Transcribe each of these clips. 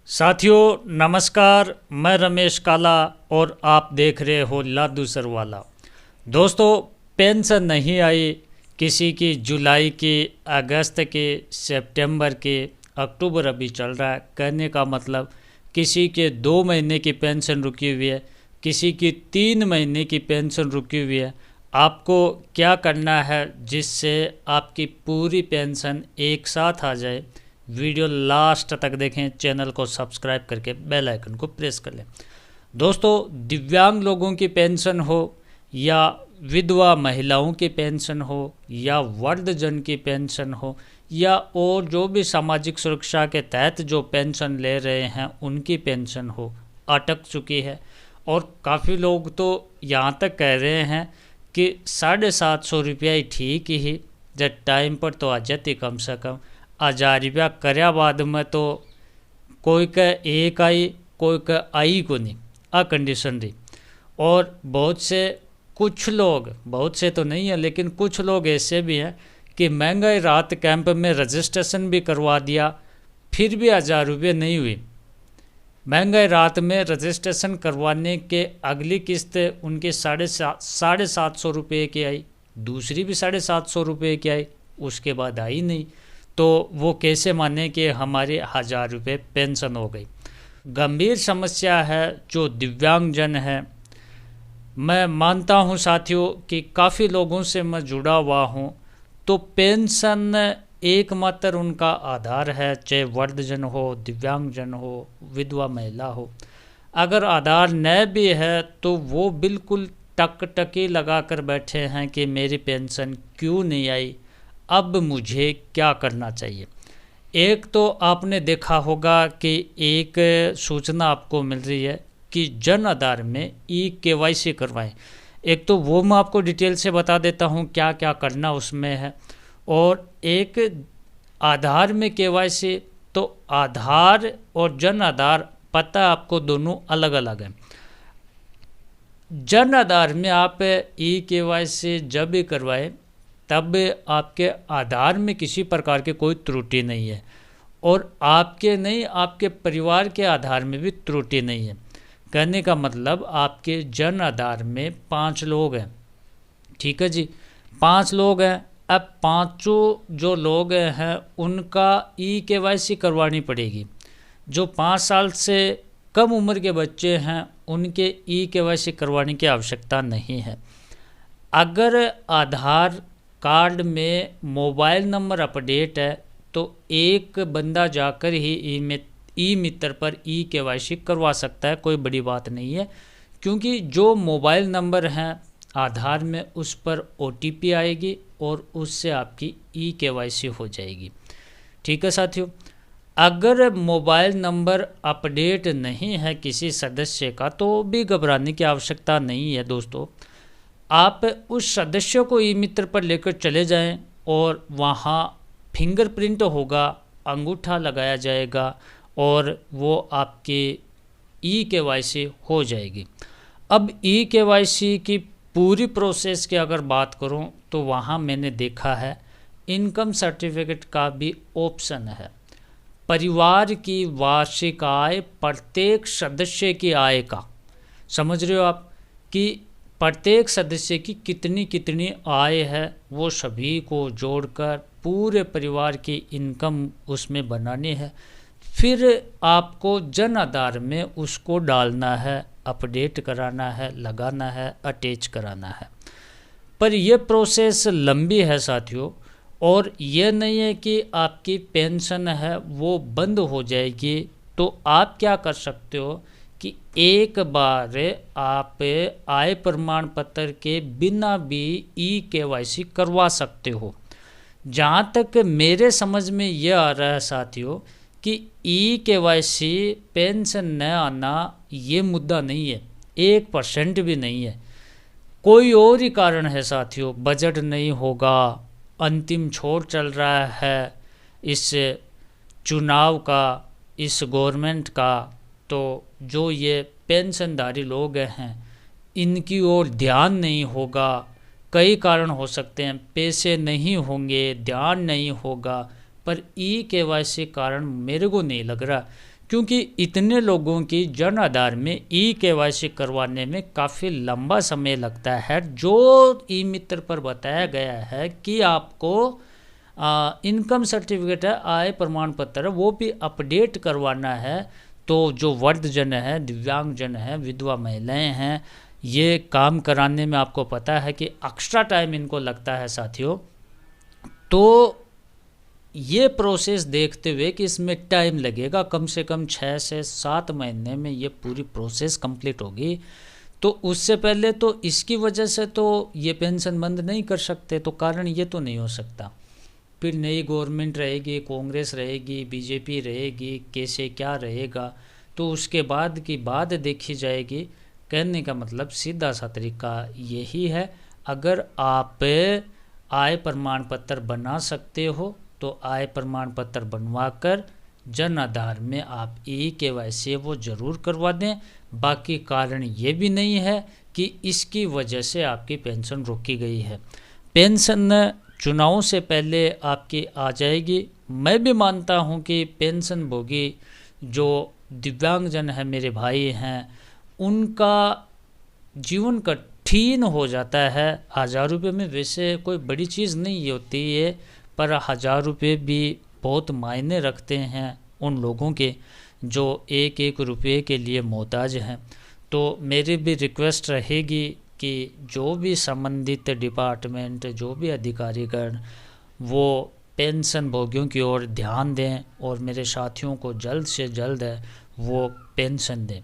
साथियों नमस्कार, मैं रमेश काला और आप देख रहे हो लादू सरवाला। दोस्तों, पेंशन नहीं आई किसी की जुलाई की, अगस्त की, सितंबर की, अक्टूबर अभी चल रहा है। कहने का मतलब किसी के 2 महीने की पेंशन रुकी हुई है, किसी की 3 महीने की पेंशन रुकी हुई है। आपको क्या करना है जिससे आपकी पूरी पेंशन एक साथ आ जाए? वीडियो लास्ट तक देखें, चैनल को सब्सक्राइब करके बेल आइकन को प्रेस कर लें। दोस्तों, दिव्यांग लोगों की पेंशन हो या विधवा महिलाओं की पेंशन हो या वृद्धजन की पेंशन हो या और जो भी सामाजिक सुरक्षा के तहत जो पेंशन ले रहे हैं उनकी पेंशन हो, अटक चुकी है। और काफ़ी लोग तो यहाँ तक कह रहे हैं कि 750 रुपया ही ठीक ही, जब टाइम पर तो आ जाती कम से कम। 1000 कर्या बाद में तो कोई का एक आई, कोई का आई को नहीं, आ कंडीशन रही। और बहुत से कुछ लोग, बहुत से तो नहीं है लेकिन कुछ लोग ऐसे भी हैं कि महंगाई राहत कैंप में रजिस्ट्रेशन भी करवा दिया, फिर भी 1000 रुपये नहीं हुई। महंगाई राहत में रजिस्ट्रेशन करवाने के अगली किस्त उनकी 750 रुपये की आई, दूसरी भी 750 रुपये की आई, उसके बाद आई नहीं। तो वो कैसे माने कि हमारे 1000 रुपये पेंशन हो गई? गंभीर समस्या है जो दिव्यांगजन है। मैं मानता हूँ साथियों कि काफ़ी लोगों से मैं जुड़ा हुआ हूँ, तो पेंशन एकमात्र उनका आधार है, चाहे वृद्धजन हो, दिव्यांगजन हो, विधवा महिला हो। अगर आधार न भी है तो वो बिल्कुल टकटकी लगा कर बैठे हैं कि मेरी पेंशन क्यों नहीं आई, अब मुझे क्या करना चाहिए। एक तो आपने देखा होगा कि एक सूचना आपको मिल रही है कि जन आधार में KYC करवाएं। एक तो वो मैं आपको डिटेल से बता देता हूँ क्या क्या करना उसमें है। और एक आधार में KYC, तो आधार और जन आधार पता आपको दोनों अलग अलग है। जन आधार में आप KYC जब भी करवाएं तब आपके आधार में किसी प्रकार की कोई त्रुटि नहीं है, और आपके नहीं, आपके परिवार के आधार में भी त्रुटि नहीं है। कहने का मतलब आपके जन आधार में 5 लोग हैं, ठीक है जी, 5 लोग हैं। अब पांचों जो लोग हैं उनका KYC करवानी पड़ेगी। जो 5 साल से कम उम्र के बच्चे हैं उनके KYC करवाने की आवश्यकता नहीं है। अगर आधार कार्ड में मोबाइल नंबर अपडेट है तो एक बंदा जाकर ही ई मित्र पर KYC करवा सकता है, कोई बड़ी बात नहीं है। क्योंकि जो मोबाइल नंबर हैं आधार में उस पर OTP आएगी और उससे आपकी KYC हो जाएगी। ठीक है साथियों, अगर मोबाइल नंबर अपडेट नहीं है किसी सदस्य का तो भी घबराने की आवश्यकता नहीं है। दोस्तों, आप उस सदस्य को मित्र पर लेकर चले जाएं और वहाँ फिंगरप्रिंट होगा, अंगूठा लगाया जाएगा और वो आपकी KYC हो जाएगी। अब KYC की पूरी प्रोसेस की अगर बात करूं तो वहाँ मैंने देखा है इनकम सर्टिफिकेट का भी ऑप्शन है। परिवार की वार्षिक आय, प्रत्येक सदस्य की आय का, समझ रहे हो आप कि प्रत्येक सदस्य की कितनी कितनी आय है, वो सभी को जोड़कर पूरे परिवार की इनकम उसमें बनानी है। फिर आपको जन आधार में उसको डालना है, अपडेट कराना है, लगाना है, अटैच कराना है। पर यह प्रोसेस लंबी है साथियों, और ये नहीं है कि आपकी पेंशन है वो बंद हो जाएगी। तो आप क्या कर सकते हो कि एक बार आप आय प्रमाण पत्र के बिना भी KYC करवा सकते हो। जहाँ तक मेरे समझ में ये आ रहा है साथियों कि KYC पेंशन न आना ये मुद्दा नहीं है, 1% भी नहीं है। कोई और ही कारण है साथियों, बजट नहीं होगा, अंतिम छोर चल रहा है इस चुनाव का, इस गवर्नमेंट का, तो जो ये पेंशनधारी लोग हैं इनकी ओर ध्यान नहीं होगा। कई कारण हो सकते हैं, पैसे नहीं होंगे, ध्यान नहीं होगा, पर KYC कारण मेरे को नहीं लग रहा क्योंकि इतने लोगों की जन आधार में ई-केवाईसी करवाने में काफ़ी लंबा समय लगता है। जो ई मित्र पर बताया गया है कि आपको इनकम सर्टिफिकेट है, आय प्रमाण पत्र है, वो भी अपडेट करवाना है, तो जो वृद्धजन है, दिव्यांगजन है, विधवा महिलाएं हैं, ये काम कराने में आपको पता है कि एक्स्ट्रा टाइम इनको लगता है साथियों। तो ये प्रोसेस देखते हुए कि इसमें टाइम लगेगा, कम से कम 6 से 7 महीने में ये पूरी प्रोसेस कंप्लीट होगी। तो उससे पहले तो इसकी वजह से तो ये पेंशन बंद नहीं कर सकते, तो कारण ये तो नहीं हो सकता। फिर नई गवर्नमेंट रहेगी, कांग्रेस रहेगी, बीजेपी रहेगी, कैसे क्या रहेगा, तो उसके बाद की बात देखी जाएगी। कहने का मतलब सीधा सा तरीका यही है, अगर आप आय प्रमाण पत्र बना सकते हो तो आय प्रमाण पत्र बनवाकर जन आधार में आप ई-केवाईसी वो ज़रूर करवा दें। बाकी कारण ये भी नहीं है कि इसकी वजह से आपकी पेंशन रोकी गई है। पेंशन चुनाव से पहले आपकी आ जाएगी। मैं भी मानता हूँ कि पेंशन भोगी जो दिव्यांगजन है, मेरे भाई हैं, उनका जीवन कठिन हो जाता है। 1000 रुपये में वैसे कोई बड़ी चीज़ नहीं होती है, पर 1000 रुपये भी बहुत मायने रखते हैं उन लोगों के जो एक एक रुपये के लिए मोहताज हैं। तो मेरी भी रिक्वेस्ट रहेगी कि जो भी संबंधित डिपार्टमेंट, जो भी अधिकारीगण, वो पेंशन भोगियों की ओर ध्यान दें और मेरे साथियों को जल्द से जल्द वो पेंशन दें।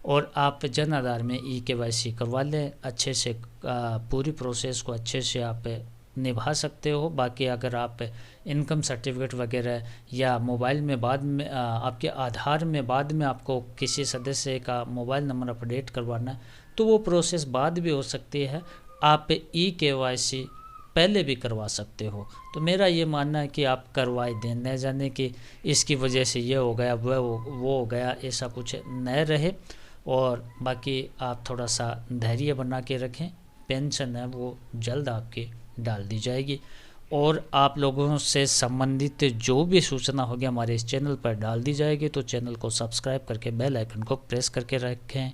और आप जन आधार में ई-केवाईसी करवा लें, अच्छे से पूरी प्रोसेस को अच्छे से आप निभा सकते हो। बाकी अगर आप इनकम सर्टिफिकेट वगैरह या मोबाइल में बाद में आपके आधार में बाद में आपको किसी सदस्य का मोबाइल नंबर अपडेट करवाना है, तो वो प्रोसेस बाद भी हो सकती है। आप ई-केवाईसी पहले भी करवा सकते हो। तो मेरा ये मानना है कि आप करवाए दें, न जाने कि इसकी वजह से ये हो गया, वो हो गया, ऐसा कुछ न रहे। और बाकी आप थोड़ा सा धैर्य बना के रखें, पेंशन है वो जल्द आपकी डाल दी जाएगी। और आप लोगों से संबंधित जो भी सूचना होगी हमारे इस चैनल पर डाल दी जाएगी। तो चैनल को सब्सक्राइब करके बेल आइकन को प्रेस करके रखें।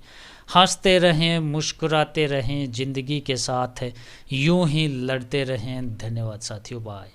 हंसते रहें, मुस्कुराते रहें, ज़िंदगी के साथ यूं ही लड़ते रहें। धन्यवाद साथियों, बाय।